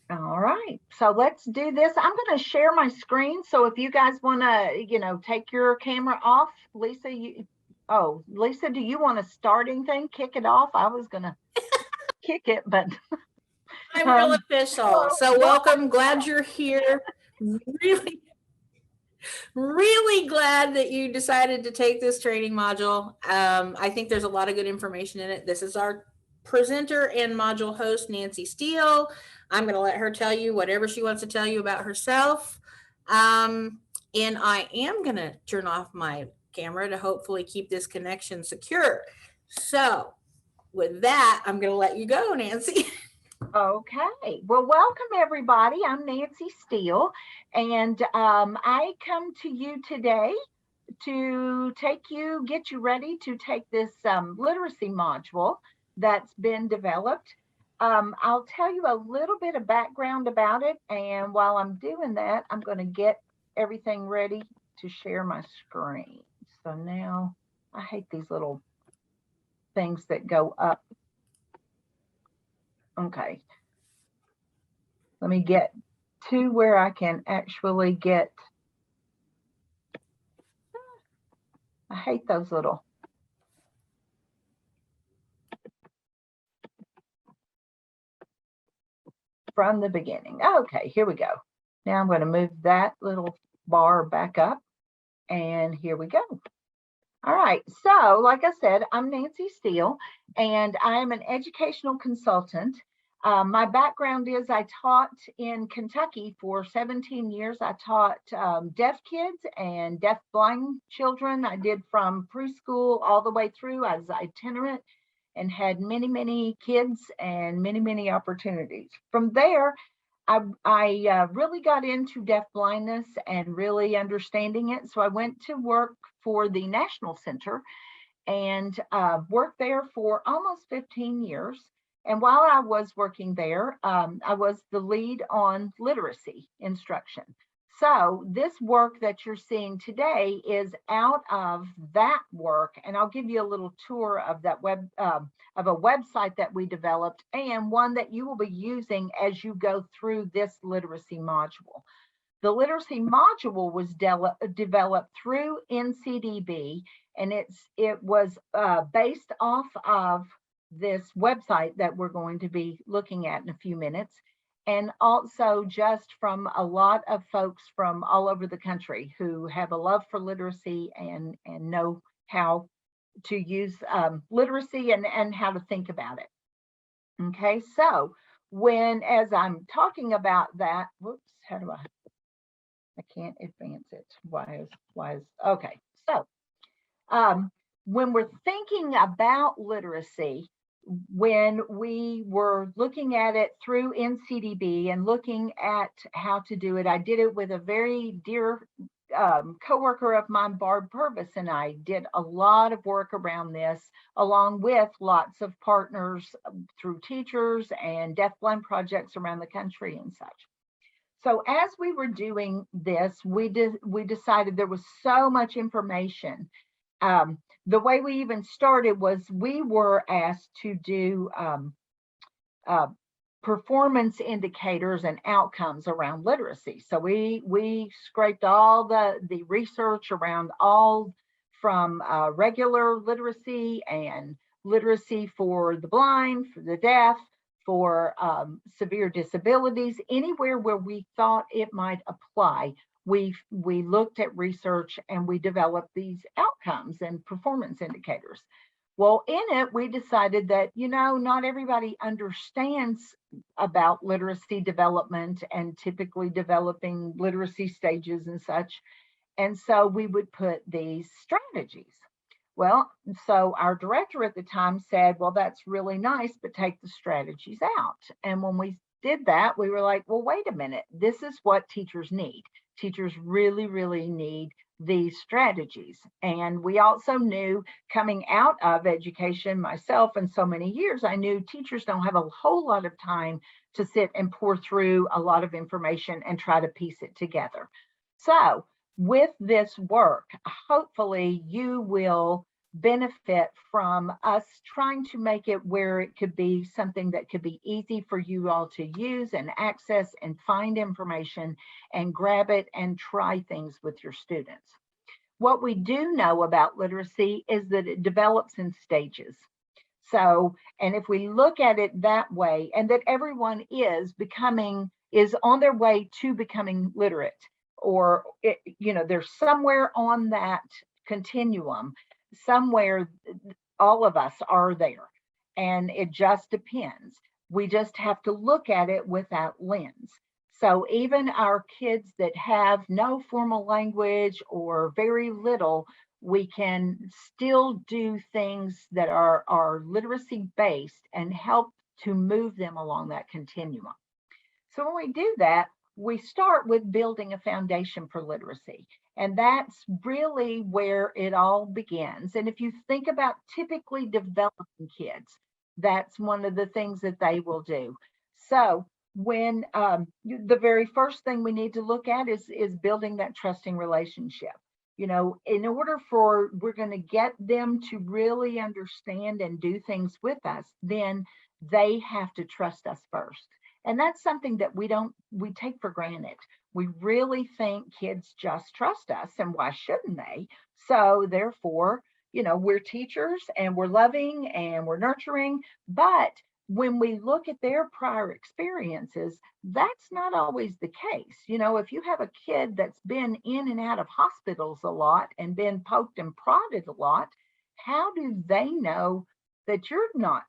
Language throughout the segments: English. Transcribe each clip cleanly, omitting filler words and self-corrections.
All right, so let's do this. I'm going to share my screen. So if you guys want to, take your camera off, Lisa, Lisa, do you want to start anything? Kick it off? I was going to kick it, but I'm real um, official. So welcome. Glad you're here. Really, really glad that you decided to take this training module. I think there's a lot of good information in it. This is our presenter and module host, Nancy Steele. I'm going to let her tell you whatever she wants to tell you about herself. And I am going to turn off my camera to hopefully keep this connection secure. So, with that, I'm going to let you go, Nancy. okay. Well, welcome everybody. I'm Nancy Steele, and I come to you today to get you ready to take this literacy module that's been developed. I'll tell you a little bit of background about it, and while I'm doing that, I'm going to get everything ready to share my screen. So now I hate these little things that go up. Okay, let me get to where I can actually get. I hate those little. From the beginning. Okay, here we go. Now I'm going to move that little bar back up, and here we go. All right, so like I said, I'm Nancy Steele, and I am an educational consultant. My background is I taught in Kentucky for 17 years. I taught deaf kids and deaf blind children. I did from preschool all the way through. I was itinerant and had many, many kids and many, many opportunities. From there, I really got into deaf blindness and really understanding it. So I went to work for the National Center and worked there for almost 15 years. And while I was working there, I was the lead on literacy instruction. So this work that you're seeing today is out of that work, and I'll give you a little tour of that of a website that we developed and one that you will be using as you go through this literacy module. The literacy module was developed through NCDB, and it was based off of this website that we're going to be looking at in a few minutes, and also just from a lot of folks from all over the country who have a love for literacy and know how to use literacy and how to think about it. Okay, so as I'm talking about that, whoops, how do I can't advance it. Why is okay. So when we're thinking about literacy, when we were looking at it through NCDB and looking at how to do it, I did it with a very dear coworker of mine, Barb Purvis, and I did a lot of work around this, along with lots of partners through teachers and deafblind projects around the country and such. So as we were doing this, we decided there was so much information. The way we even started was we were asked to do performance indicators and outcomes around literacy. So we scraped all the research around all from regular literacy and literacy for the blind, for the deaf, for severe disabilities, anywhere where we thought it might apply. We looked at research and we developed these outcomes and performance indicators. Well, in it, we decided that, not everybody understands about literacy development and typically developing literacy stages and such. And so we would put these strategies. Well, so our director at the time said, well, that's really nice, but take the strategies out. And when we did that, we were like, well, wait a minute, this is what teachers need. Teachers really, really need these strategies. And we also knew, coming out of education myself in so many years, I knew teachers don't have a whole lot of time to sit and pour through a lot of information and try to piece it together. So with this work, hopefully you will benefit from us trying to make it where it could be something that could be easy for you all to use and access and find information and grab it and try things with your students. What we do know about literacy is that it develops in stages. So, and if we look at it that way, and that everyone is on their way to becoming literate, or, they're somewhere on that continuum, somewhere all of us are there. And it just depends. We just have to look at it with that lens. So even our kids that have no formal language or very little, we can still do things that are literacy based and help to move them along that continuum. So when we do that, we start with building a foundation for literacy. And that's really where it all begins. And if you think about typically developing kids, that's one of the things that they will do. So when the very first thing we need to look at is building that trusting relationship. In order for we're going to get them to really understand and do things with us, then they have to trust us first. And that's something that we take for granted. We really think kids just trust us, and why shouldn't they? So therefore, we're teachers and we're loving and we're nurturing, but when we look at their prior experiences, that's not always the case. If you have a kid that's been in and out of hospitals a lot and been poked and prodded a lot, how do they know that you're not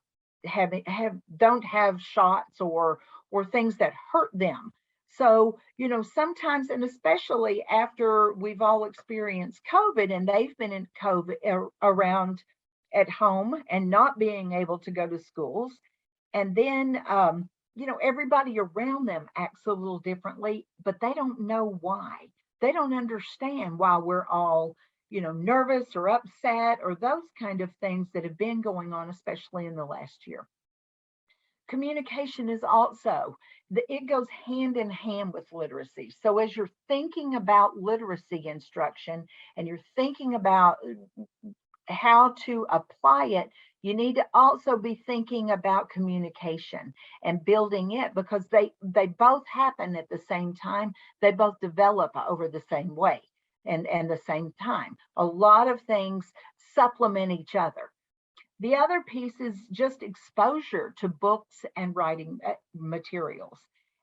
don't have shots or things that hurt them? So, sometimes, and especially after we've all experienced COVID and they've been in COVID around at home and not being able to go to schools, and then, everybody around them acts a little differently, but they don't know why. They don't understand why we're all, nervous or upset or those kind of things that have been going on, especially in the last year. Communication is also, it goes hand in hand with literacy. So as you're thinking about literacy instruction and you're thinking about how to apply it, you need to also be thinking about communication and building it, because they both happen at the same time. They both develop over the same way and the same time. A lot of things supplement each other. The other piece is just exposure to books and writing materials.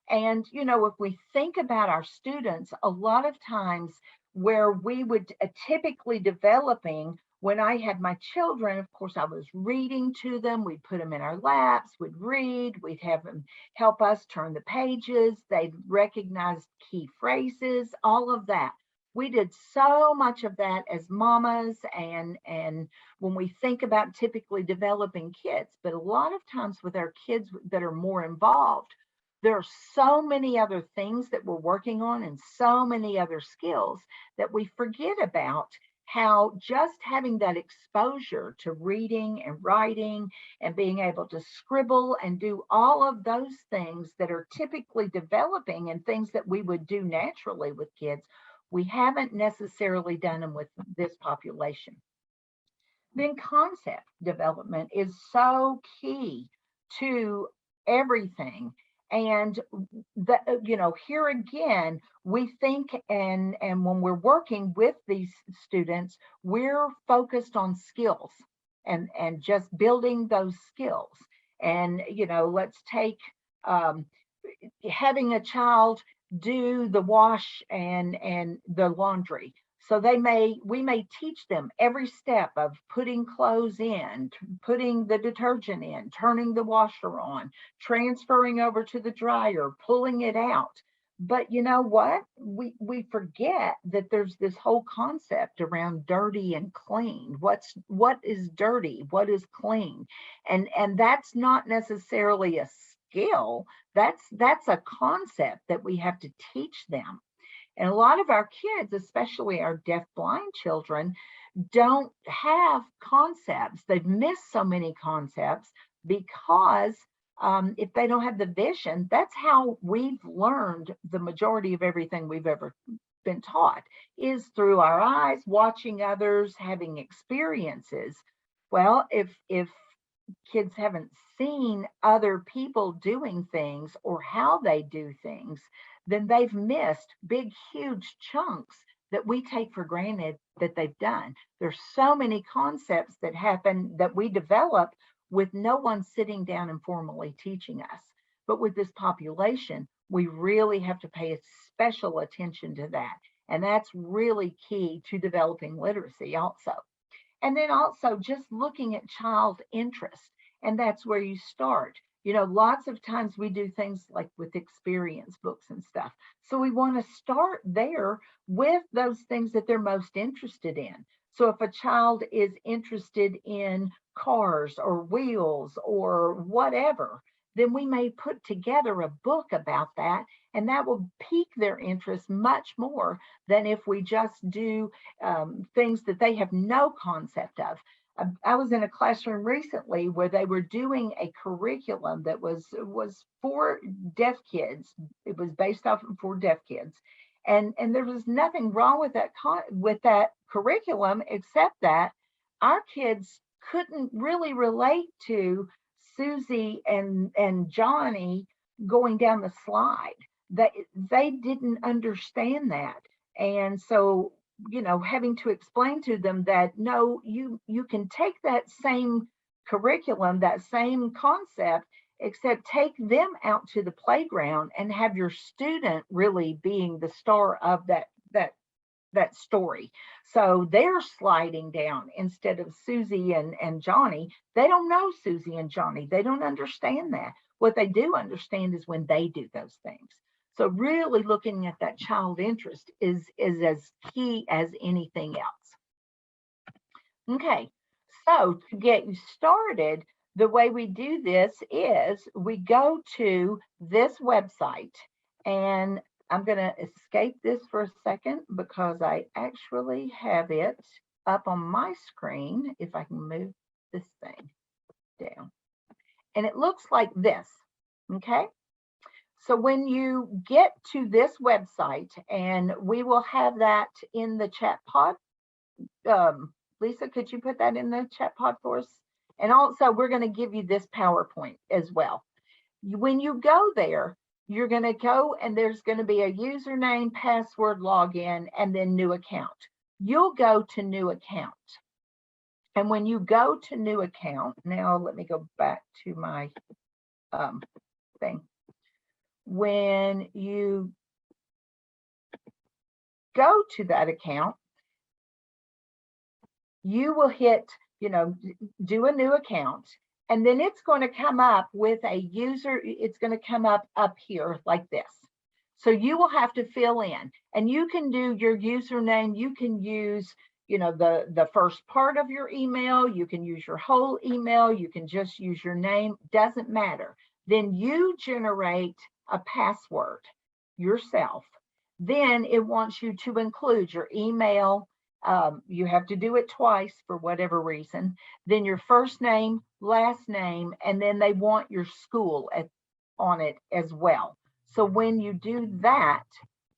And, if we think about our students, a lot of times where we would typically developing, when I had my children, of course, I was reading to them. We'd put them in our laps, we'd read, we'd have them help us turn the pages. They'd recognize key phrases, all of that. We did so much of that as mamas, and when we think about typically developing kids, but a lot of times with our kids that are more involved, there are so many other things that we're working on and so many other skills that we forget about how just having that exposure to reading and writing and being able to scribble and do all of those things that are typically developing and things that we would do naturally with kids, we haven't necessarily done them with this population. Then concept development is so key to everything. And here again, we think, and when we're working with these students, we're focused on skills and just building those skills. And let's take having a child do the wash and the laundry. So we may teach them every step of putting clothes in, putting the detergent in, turning the washer on, transferring over to the dryer, pulling it out. But you know what? We forget that there's this whole concept around dirty and clean. What is dirty? What is clean? And that's not necessarily a skill. That's a concept that we have to teach them. And a lot of our kids, especially our deaf-blind children, don't have concepts. They've missed so many concepts because if they don't have the vision, that's how we've learned the majority of everything we've ever been taught, is through our eyes, watching others, having experiences. Well, if kids haven't seen other people doing things or how they do things, then they've missed big, huge chunks that we take for granted that they've done. There's so many concepts that happen that we develop with no one sitting down and formally teaching us. But with this population, we really have to pay special attention to that. And that's really key to developing literacy also. And then also just looking at child interest. And that's where you start. You know, lots of times we do things like with experience books and stuff. So we want to start there with those things that they're most interested in. So if a child is interested in cars or wheels or whatever, then we may put together a book about that, and that will pique their interest much more than if we just do things that they have no concept of. I was in a classroom recently where they were doing a curriculum that was for deaf kids. It was based off of for deaf kids, and there was nothing wrong with that curriculum, except that our kids couldn't really relate to Susie and Johnny going down the slide. They didn't understand that, and so, you know, having to explain to them that no, you can take that same curriculum, that same concept, except take them out to the playground and have your student really being the star of that story. So they're sliding down instead of Susie and Johnny. They don't know Susie and Johnny. They don't understand that. What they do understand is when they do those things. So really looking at that child interest is as key as anything else. Okay, so to get you started, the way we do this is we go to this website, and I'm going to escape this for a second because I actually have it up on my screen, if I can move this thing down. And it looks like this, okay? So when you get to this website, and we will have that in the chat pod. Lisa, could you put that in the chat pod for us? And also, we're going to give you this PowerPoint as well. When you go there, you're going to go and there's going to be a username, password, login, and then new account. You'll go to new account. And when you go to new account, now let me go back to my thing. When you go to that account, you will hit, you know, do a new account, and then it's going to come up with a user. It's going to come up here like this. So you will have to fill in, and you can do your username. You can use, you know, the first part of your email. You can use your whole email. You can just use your name. Doesn't matter. Then you generate a password yourself. Then it wants you to include your email. You have to do it twice for whatever reason. Then your first name, last name, and then they want your school on it as well. So when you do that,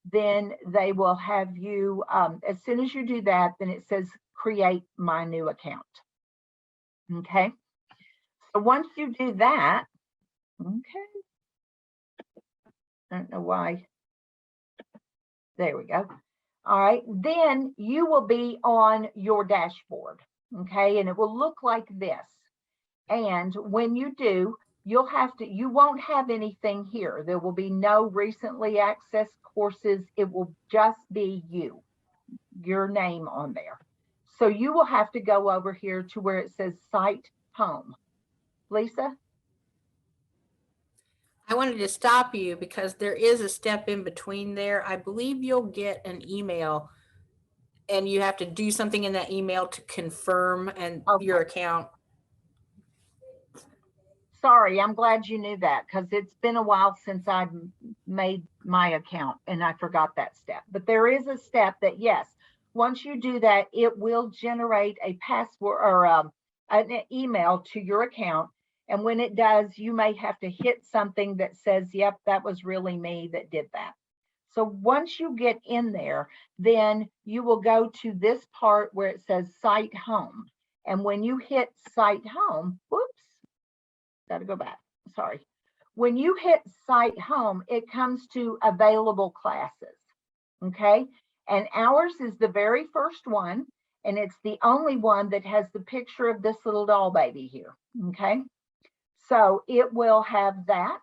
then they will have you, as soon as you do that, then it says create my new account. Okay. So once you do that, okay. I don't know why. There we go. All right, then you will be on your dashboard, okay? And it will look like this. And when you do, you won't have anything here. There will be no recently accessed courses. It will just be your name on there. So you will have to go over here to where it says Site Home. Lisa? I wanted to stop you because there is a step in between there. I believe you'll get an email and you have to do something in that email to confirm your account. Sorry, I'm glad you knew that because it's been a while since I've made my account and I forgot that step. But there is a step that, yes, once you do that, it will generate a password or an email to your account. And when it does, you may have to hit something that says, yep, that was really me that did that. So once you get in there, then you will go to this part where it says Site Home. And when you hit Site Home, whoops, got to go back, sorry. When you hit Site Home, it comes to available classes, okay? And ours is the very first one, and it's the only one that has the picture of this little doll baby here, okay? So it will have that.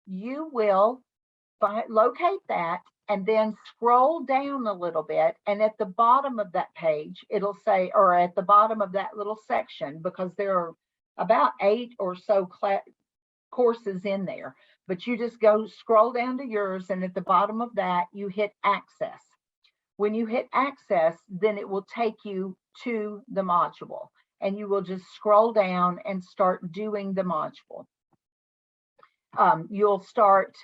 You will locate that and then scroll down a little bit. And at the bottom of that page, it'll say, or at the bottom of that little section, because there are about 8 or so courses in there, but you just go scroll down to yours. And at the bottom of that, you hit access. When you hit access, then it will take you to the module. And you will just scroll down and start doing the module. You'll start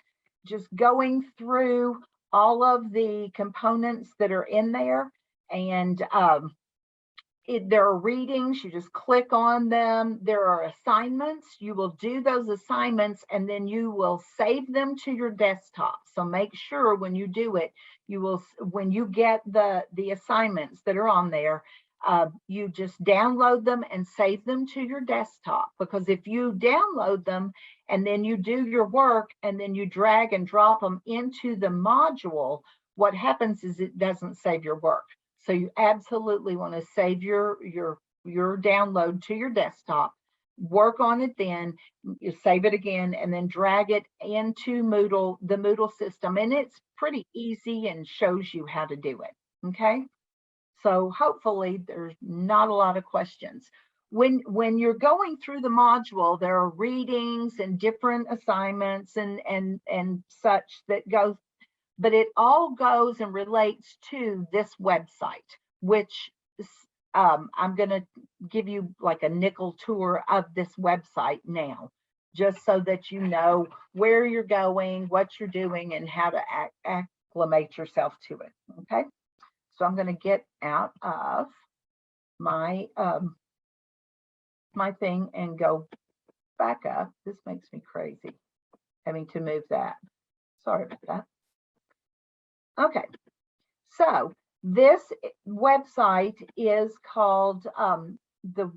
just going through all of the components that are in there. And there are readings, you just click on them. There are assignments, you will do those assignments and then you will save them to your desktop. So make sure when you do it, you will, when you get the assignments that are on there, you just download them and save them to your desktop. Because if you download them and then you do your work and then you drag and drop them into the module, what happens is it doesn't save your work. So you absolutely want to save your download to your desktop, work on it, then you save it again and then drag it into Moodle, the Moodle system. And it's pretty easy and shows you how to do it. Okay. So hopefully there's not a lot of questions. When you're going through the module, there are readings and different assignments and such that go, but it all goes and relates to this website, which I'm going to give you like a nickel tour of this website now, just so that you know where you're going, what you're doing, and how to acclimate yourself to it. Okay. So I'm going to get out of my my thing and go back up. This makes me crazy having to move that. Sorry about that. Okay, so this website is called, the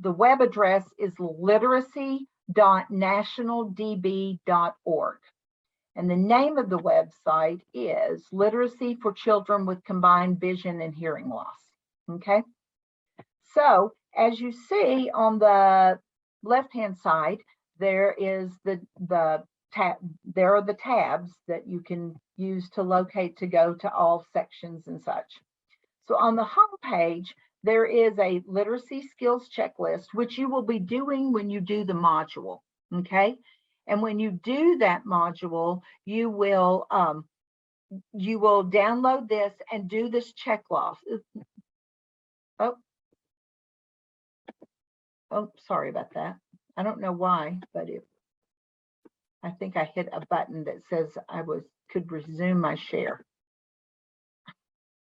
web address is literacy.nationaldb.org. And the name of the website is Literacy for Children with Combined Vision and Hearing Loss. Okay, so as you see on the left-hand side, there is the tab. There are the tabs that you can use to locate to go to all sections and such. So on the home page, there is a literacy skills checklist, which you will be doing when you do the module. Okay. And when you do that module, you will download this and do this checklist. Oh, sorry about that. I don't know why, but I think I hit a button that says I could resume my share.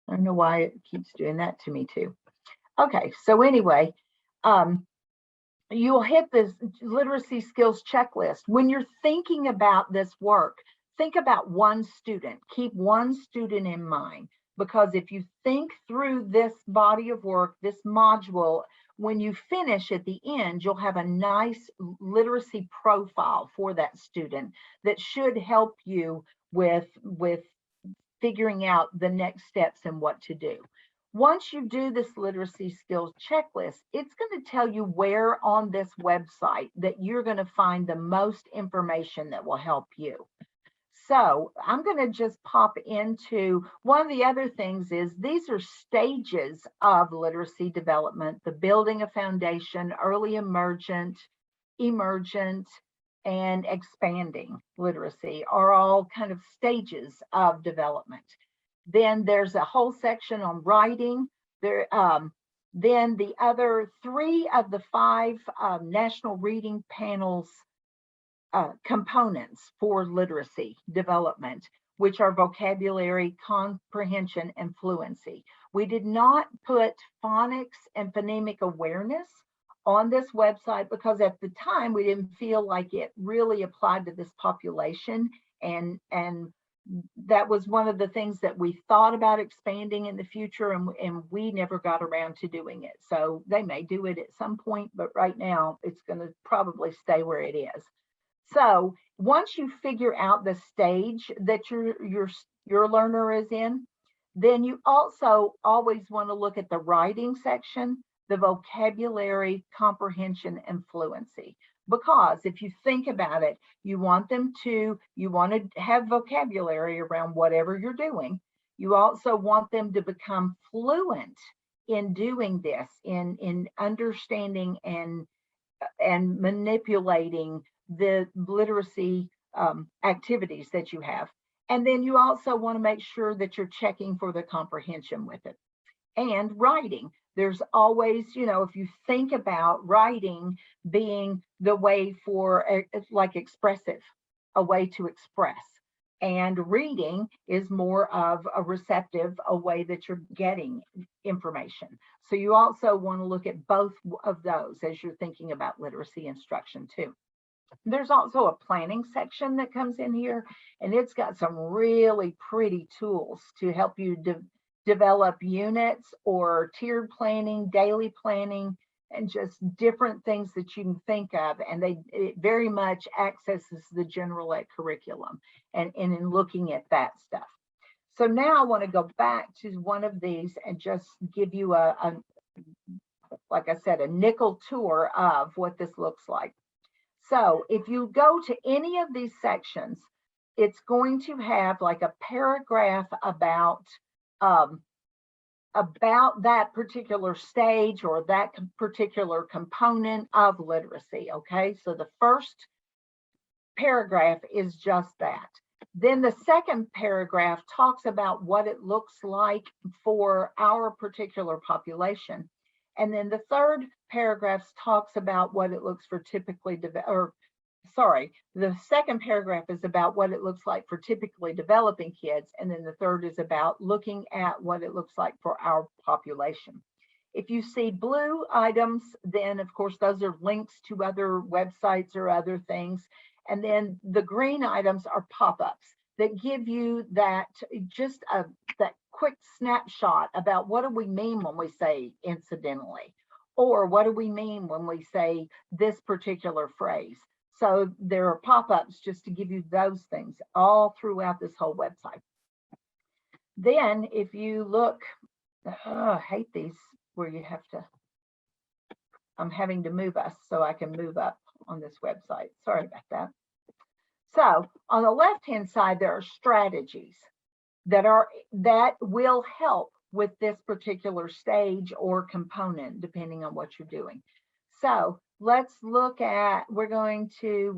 I don't know why it keeps doing that to me too. Okay, so anyway, you'll hit this literacy skills checklist. When you're thinking about this work, think about one student. Keep one student in mind, because if you think through this body of work, this module, when you finish at the end, you'll have a nice literacy profile for that student that should help you with figuring out the next steps and what to do. Once you do this literacy skills checklist, it's going to tell you where on this website that you're going to find the most information that will help you. So I'm going to just pop into one of the other things is these are stages of literacy development: the building a foundation, early emergent, and expanding literacy are all kind of stages of development. Then there's a whole section on writing. Then the other 3 of the 5 National Reading Panels components for literacy development, which are vocabulary, comprehension, and fluency. We did not put phonics and phonemic awareness on this website, because at the time we didn't feel like it really applied to this population. And that was one of the things that we thought about expanding in the future, and we never got around to doing it. So they may do it at some point, but right now it's going to probably stay where it is. So once you figure out the stage that your learner is in, then you also always want to look at the writing section, the vocabulary, comprehension, and fluency. Because if you think about it, you want to have vocabulary around whatever you're doing. You also want them to become fluent in doing this, in understanding and manipulating the literacy activities that you have. And then you also want to make sure that you're checking for the comprehension with it. And writing, there's always, if you think about writing being the way for like expressive, a way to express. And reading is more of a receptive, a way that you're getting information. So you also want to look at both of those as you're thinking about literacy instruction too. There's also a planning section that comes in here, and it's got some really pretty tools to help you develop units or tiered planning, daily planning, and just different things that you can think of. And it very much accesses the general ed curriculum and in looking at that stuff. So now I want to go back to one of these and just give you like I said, a nickel tour of what this looks like. So if you go to any of these sections, it's going to have like a paragraph about that particular stage or that particular component of literacy. Okay, so the first paragraph is just that. Then the second paragraph talks about what it looks like for our particular population. And then the third paragraph talks about what it looks for typically, the second paragraph is about what it looks like for typically developing kids. And then the third is about looking at what it looks like for our population. If you see blue items, then of course, those are links to other websites or other things. And then the green items are pop-ups that give you that that quick snapshot about what do we mean when we say incidentally, or what do we mean when we say this particular phrase. So there are pop-ups just to give you those things all throughout this whole website. Then if you look, I hate these where you have to, I'm having to move us so I can move up on this website. Sorry about that. So on the left-hand side, there are strategies that will help with this particular stage or component, depending on what you're doing. So let's look at, we're going to,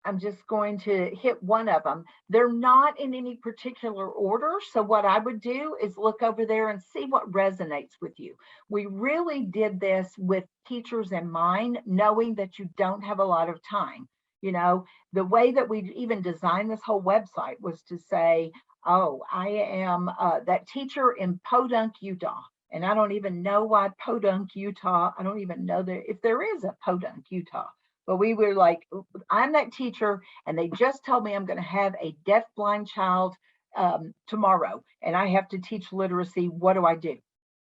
I'm just going to hit one of them. They're not in any particular order. So what I would do is look over there and see what resonates with you. We really did this with teachers in mind, knowing that you don't have a lot of time. The way that we even designed this whole website was to say, oh, I am that teacher in Podunk, Utah. And I don't even know why Podunk, Utah. I don't even know if there is a Podunk, Utah. But we were like, I'm that teacher, and they just told me I'm going to have a deaf-blind child tomorrow, and I have to teach literacy. What do I do?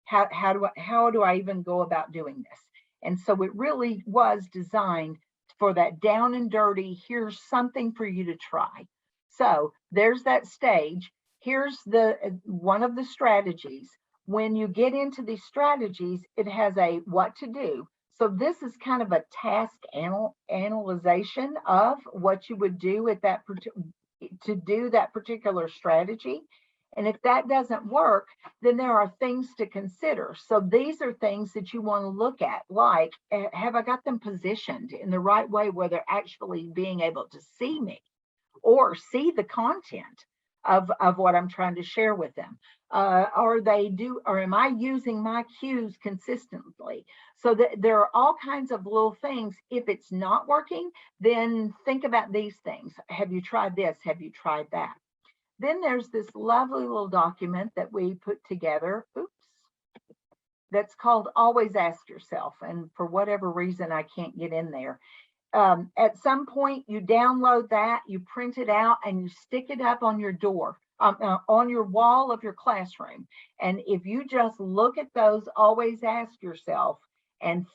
How do I even go about doing this? And so it really was designed for that down and dirty. Here's something for you to try. So there's that stage. Here's one of the strategies. When you get into these strategies, it has a what to do. So this is kind of a task analyzation of what you would do at to do that particular strategy. And if that doesn't work, then there are things to consider. So these are things that you want to look at, like, have I got them positioned in the right way where they're actually being able to see me or see the content of what I'm trying to share with them? Or am I using my cues consistently? So that there are all kinds of little things. If it's not working, then think about these things. Have you tried this? Have you tried that? Then there's this lovely little document that we put together. Oops. that's called Always Ask Yourself. And for whatever reason, I can't get in there. At some point, you download that, you print it out, and you stick it up on your door, on your wall of your classroom. And if you just look at those, always ask yourself, and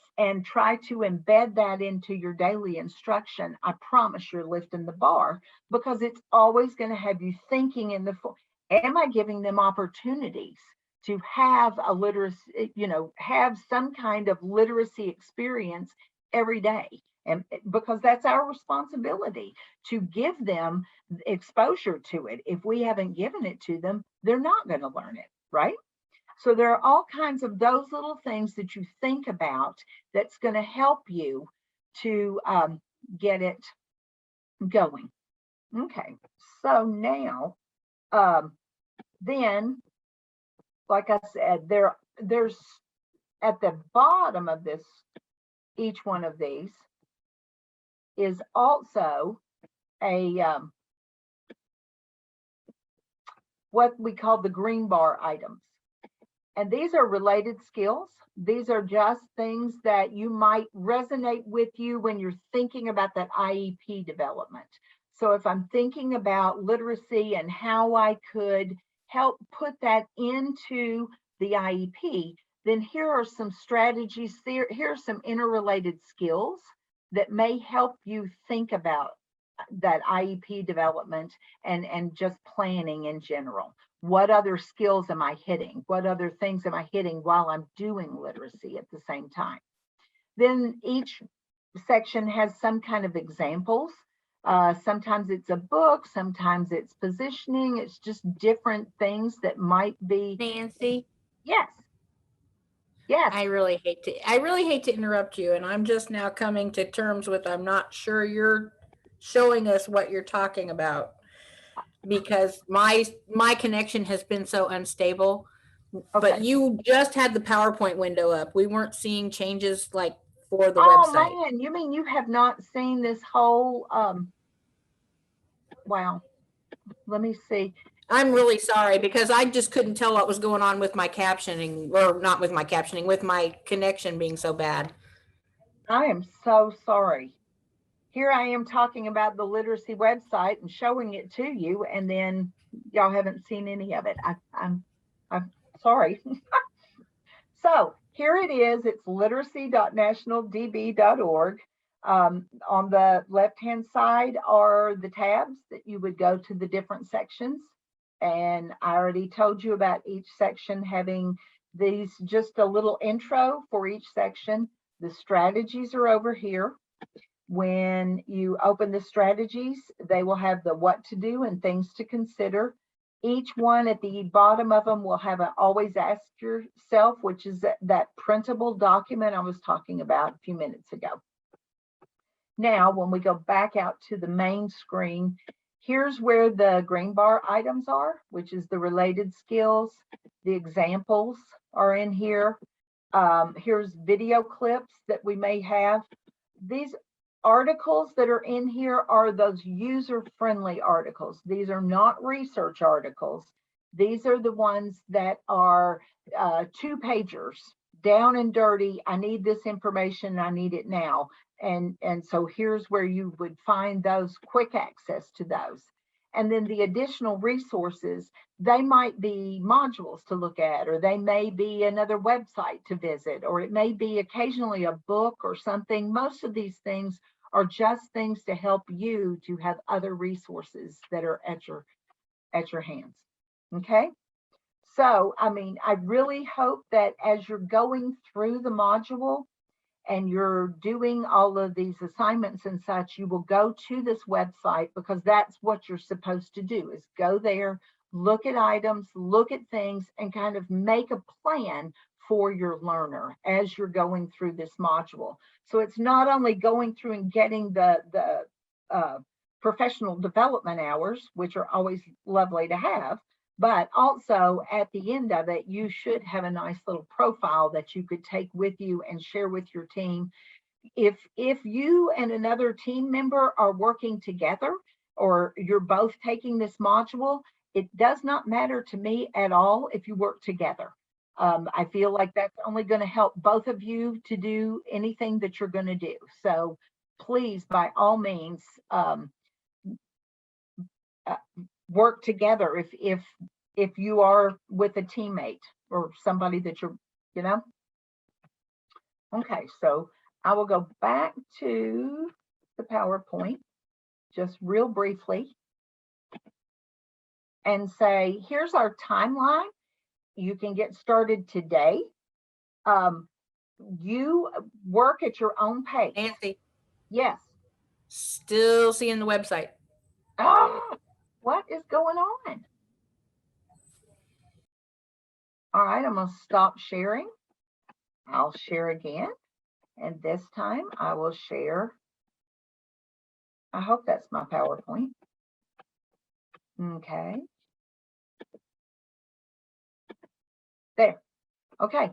try to embed that into your daily instruction, I promise you're lifting the bar, because it's always going to have you thinking in the, am I giving them opportunities to have a literacy, have some kind of literacy experience every day? And because that's our responsibility to give them exposure to it. If we haven't given it to them, they're not going to learn it, right? So there are all kinds of those little things that you think about that's going to help you to get it going. Okay, so now, then, like I said, there's at the bottom of this, each one of these is also a what we call the green bar items. And these are related skills. These are just things that you might resonate with you when you're thinking about that IEP development. So if I'm thinking about literacy and how I could help put that into the IEP, then here are some strategies. Here are some interrelated skills that may help you think about that IEP development and just planning in general. What other skills am I hitting? What other things am I hitting while I'm doing literacy at the same time? Then each section has some kind of examples. Sometimes it's a book, sometimes it's positioning. It's just different things that might be. Nancy? Yes. Yes. I really hate to interrupt you, and I'm just now coming to terms with, I'm not sure you're showing us what you're talking about, because my connection has been so unstable. Okay. But you just had the PowerPoint window up. We weren't seeing changes like for the website. Oh man, you mean you have not seen this whole wow. Let me see. I'm really sorry, because I just couldn't tell what was going on with my captioning, or not with my captioning, with my connection being so bad. I am so sorry. Here I am talking about the literacy website and showing it to you, and then y'all haven't seen any of it. I'm sorry. So here it is. It's literacy.nationaldb.org. On the left-hand side are the tabs that you would go to the different sections. And I already told you about each section having these, just a little intro for each section. The strategies are over here. When you open the strategies, they will have the what to do and things to consider. Each one at the bottom of them will have an always ask yourself, which is that printable document I was talking about a few minutes ago. Now, when we go back out to the main screen, here's where the green bar items are, which is the related skills. The examples are in here. Here's video clips that we may have. These articles that are in here are those user-friendly articles. These are not research articles. These are the ones that are 2-pagers, down and dirty. I need this information. I need it now. And so here's where you would find those, quick access to those. And then the additional resources, they might be modules to look at, or they may be another website to visit, or it may be occasionally a book or something. Most of these things are just things to help you to have other resources that are at your hands. Okay. So, I mean, I really hope that as you're going through the module and you're doing all of these assignments and such, you will go to this website, because that's what you're supposed to do, is go there, look at items, look at things, and kind of make a plan for your learner as you're going through this module. So it's not only going through and getting the professional development hours, which are always lovely to have, but also at the end of it, you should have a nice little profile that you could take with you and share with your team. If you and another team member are working together, or you're both taking this module, it does not matter to me at all if you work together. I feel like that's only going to help both of you to do anything that you're going to do. So please, by all means, work together if you are with a teammate or somebody that you're, you know. Okay, so I will go back to the PowerPoint just real briefly and say, here's our timeline. You can get started today. You work at your own pace. Nancy, Yes. still seeing the website. What is going on? All right, I'm going to stop sharing. I'll share again. And this time I will share. I hope that's my PowerPoint. Okay. There. Okay.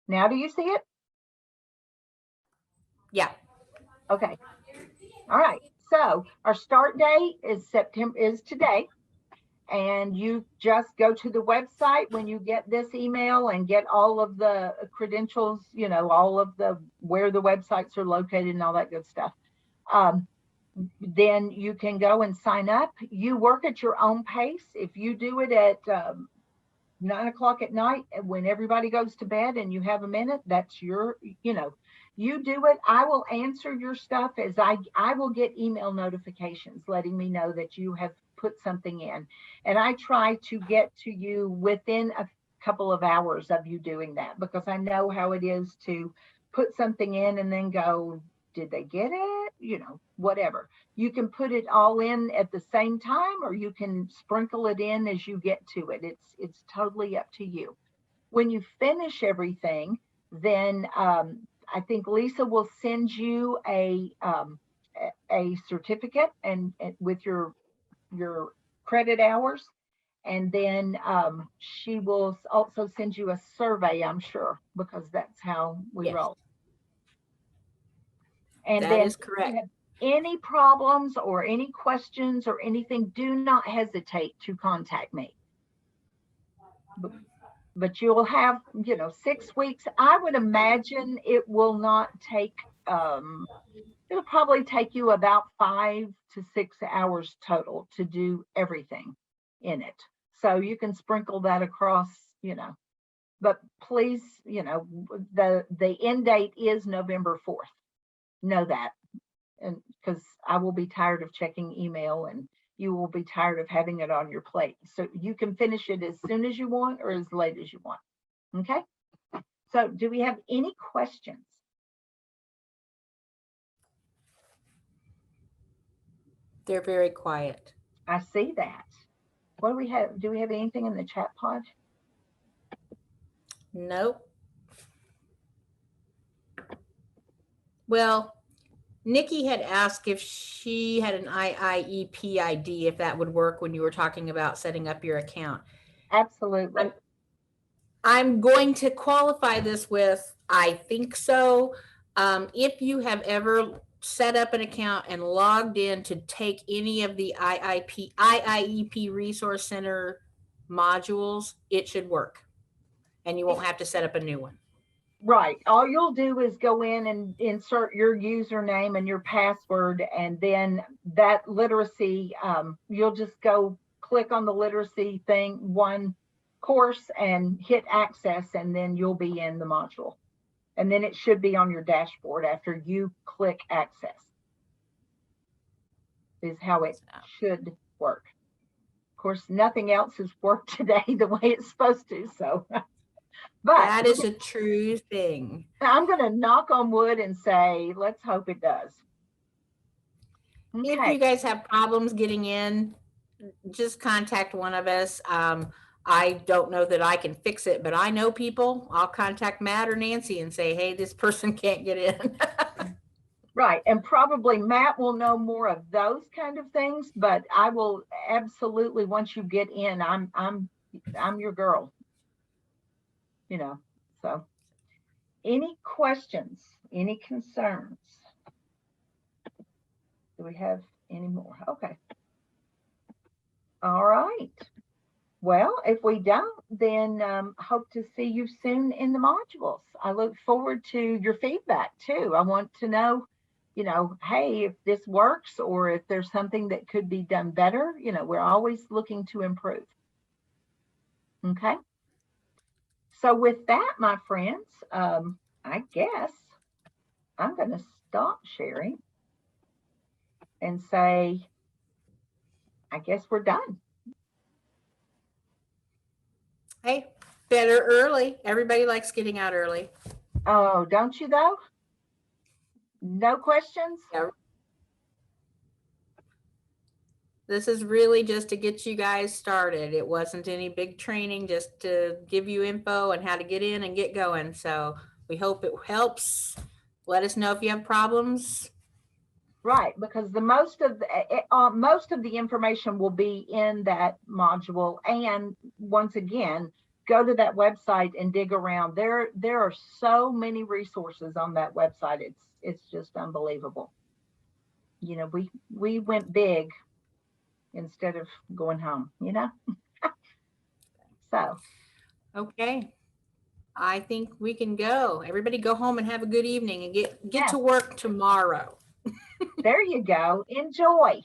Now do you see it? Yeah. Okay. All right. So our start date is today. And you just go to the website when you get this email and get all of the credentials, you know, all of the where the websites are located and all that good stuff. Then you can go and sign up. You work at your own pace. If you do it at 9 o'clock at night when everybody goes to bed and you have a minute, that's your, you know, you do it. I will answer your stuff as I will get email notifications letting me know that you have put something in. And I try to get to you within a couple of hours of you doing that, because I know how it is to put something in and then go, did they get it? You know, whatever. You can put it all in at the same time, or you can sprinkle it in as you get to it. It's totally up to you. When you finish everything, then I think Lisa will send you a certificate and with your credit hours, and then she will also send you a survey, I'm sure, because that's how we roll. And that then is correct. if you have any problems or any questions or anything, do not hesitate to contact me. But you'll have, you know, 6 weeks. I would imagine it will not take, it'll probably take you about 5 to 6 hours total to do everything in it. So you can sprinkle that across, you know, but please, you know, the end date is November 4th. Know that. And because I will be tired of checking email and you will be tired of having it on your plate. So you can finish it as soon as you want or as late as you want. Okay. So do we have any questions? They're very quiet. I see that. What do we have? Do we have anything in the chat pod? Nope. Well, Nikki had asked if she had an IIEP ID, if that would work when you were talking about setting up your account. Absolutely. I'm going to qualify this with, I think so. If you have ever set up an account and logged in to take any of the IIEP Resource Center modules, it should work. And you won't have to set up a new one. Right. All you'll do is go in and insert your username and your password, and then that literacy, you'll just go click on the literacy thing, one course, and hit access, and then you'll be in the module. And then it should be on your dashboard after you click access, is how it should work. Of course, nothing else has worked today the way it's supposed to, so. But that is a true thing. I'm going to knock on wood and say, let's hope it does. Okay. If you guys have problems getting in, just contact one of us. I don't know that I can fix it, but I know people. I'll contact Matt or Nancy and say, hey, this person can't get in. Right. And probably Matt will know more of those kind of things, but I will absolutely, once you get in, I'm your girl. You know, so any questions, any concerns? Do we have any more? Okay. All right. Well, if we don't, then hope to see you soon in the modules. I look forward to your feedback too. I want to know, hey, if this works or if there's something that could be done better. We're always looking to improve. Okay. So with that, my friends, I guess I'm going to stop sharing and say, I guess we're done. Hey, better early. Everybody likes getting out early. Oh, don't you though? No questions? Yeah. This is really just to get you guys started. It wasn't any big training, just to give you info and how to get in and get going. So we hope it helps. Let us know if you have problems. Right, because the most of the information will be in that module. And once again, go to that website and dig around. There are so many resources on that website. It's just unbelievable. We went big instead of going home, So. Okay. I think we can go. Everybody go home and have a good evening and get Yeah. to work tomorrow. There you go. Enjoy.